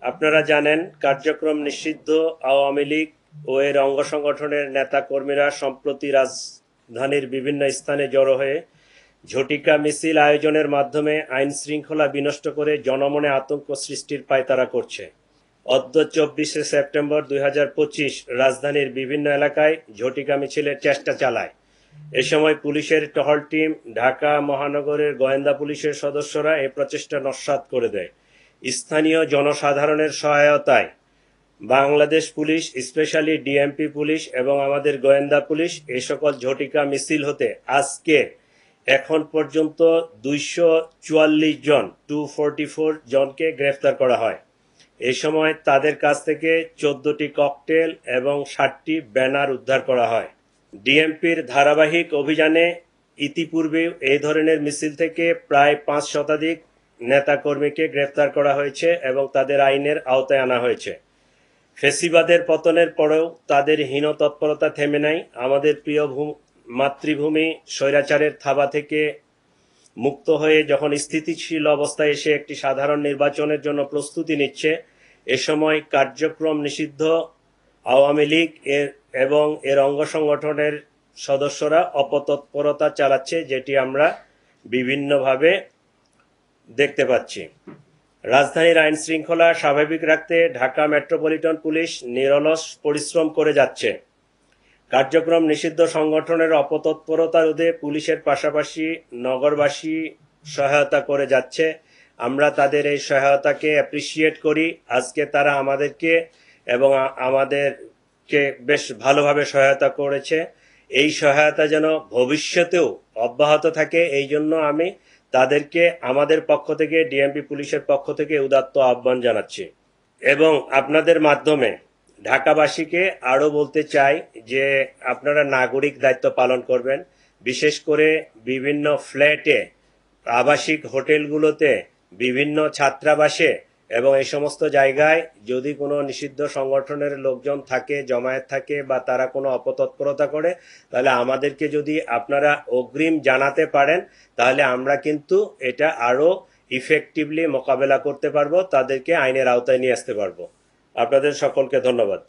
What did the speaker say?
আপনারা জানেন, কার্যক্রম নিষিদ্ধ আওয়ামী লীগ ও এর অঙ্গ সংগঠনের নেতা কর্মীরা সম্প্রতি রাজধানীর বিভিন্ন স্থানে জড়ো হয়ে ঝটিকা মিছিল আয়োজনের মাধ্যমে আইন শৃঙ্খলা বিনষ্ট করে জনমনে আতঙ্ক সৃষ্টির পায়তারা করছে। অদ্য 24শে সেপ্টেম্বর 2025 রাজধানীর বিভিন্ন এলাকায় ঝটিকা মিছিলের চেষ্টা চালায়। এ সময় পুলিশের টহল টিম, ঢাকা মহানগরের গোয়েন্দা পুলিশের সদস্যরা এ প্রচেষ্টা নস্যাৎ করে দেয়। স্থানীয় জনসাধারণের সহায়তায় Bangladesh police, specially DMP police এবং আমাদের গোয়েন্দা পুলিশ এই সকল ঝটিকা মিছিল হতে আজকে এখন পর্যন্ত 244 জনকে গ্রেফতার করা হয়। এই সময় তাদের কাছ থেকে 14টি ককটেল এবং 60টি ব্যানার উদ্ধার করা হয়। ডিএমপির ধারাবাহিক অভিযানে ইতিপূর্বেও এই ধরনের মিছিল থেকে প্রায় 5 শতাধিক নেতাকর্মীকে গ্রেফতার করা হয়েছে এবং তাদের আইনের আওতায় আনা হয়েছে। ফেসিবাদের পতনের পরেও তাদের হীন তৎপরতা থেমে নাই। আমাদের প্রিয় মাতৃভূমি স্বৈরাচারের থাবা থেকে মুক্ত হয়ে যখন স্থিতিশীল অবস্থায় এসে একটি সাধারণ নির্বাচনের জন্য প্রস্তুতি নিচ্ছে, এ সময় কার্যক্রম নিষিদ্ধ আওয়ামী লীগ এবং এর অঙ্গ সংগঠনের সদস্যরা অপতৎপরতা চালাচ্ছে, যেটি আমরা বিভিন্নভাবে দেখতে পাচ্ছি। রাজধানীর আইন শৃঙ্খলা স্বাভাবিক রাখতে ঢাকা মেট্রোপলিটন পুলিশ নিরলস পরিশ্রম করে যাচ্ছে। কার্যক্রম নিষিদ্ধ সংগঠনের অপতৎপরতা রোধে পুলিশের পাশাপাশি নগরবাসী সহায়তা করে যাচ্ছে। আমরা তাদের এই সহায়তাকে অ্যাপ্রিসিয়েট করি। আজকে তারা আমাদেরকে এবং আমাদেরকে বেশ ভালোভাবে সহায়তা করেছে। এই সহায়তা যেন ভবিষ্যতেও অব্যাহত থাকে, এই জন্য আমি তাদেরকে আমাদের পক্ষ থেকে, ডিএমপি পুলিশের পক্ষ থেকে উদাত্ত আহ্বান জানাচ্ছি। এবং আপনাদের মাধ্যমে ঢাকাবাসীকে আরও বলতে চাই যে আপনারা নাগরিক দায়িত্ব পালন করবেন। বিশেষ করে বিভিন্ন ফ্ল্যাটে, আবাসিক হোটেলগুলোতে, বিভিন্ন ছাত্রাবাসে এবং এই সমস্ত জায়গায় যদি কোনো নিষিদ্ধ সংগঠনের লোকজন থাকে, জমায়েত থাকে বা তারা কোনো অপতৎপরতা করে, তাহলে আমাদেরকে যদি আপনারা অগ্রিম জানাতে পারেন, তাহলে আমরা কিন্তু এটা আরও ইফেক্টিভলি মোকাবেলা করতে পারবো, তাদেরকে আইনের আওতায় নিয়ে আসতে পারবো। আপনাদের সকলকে ধন্যবাদ।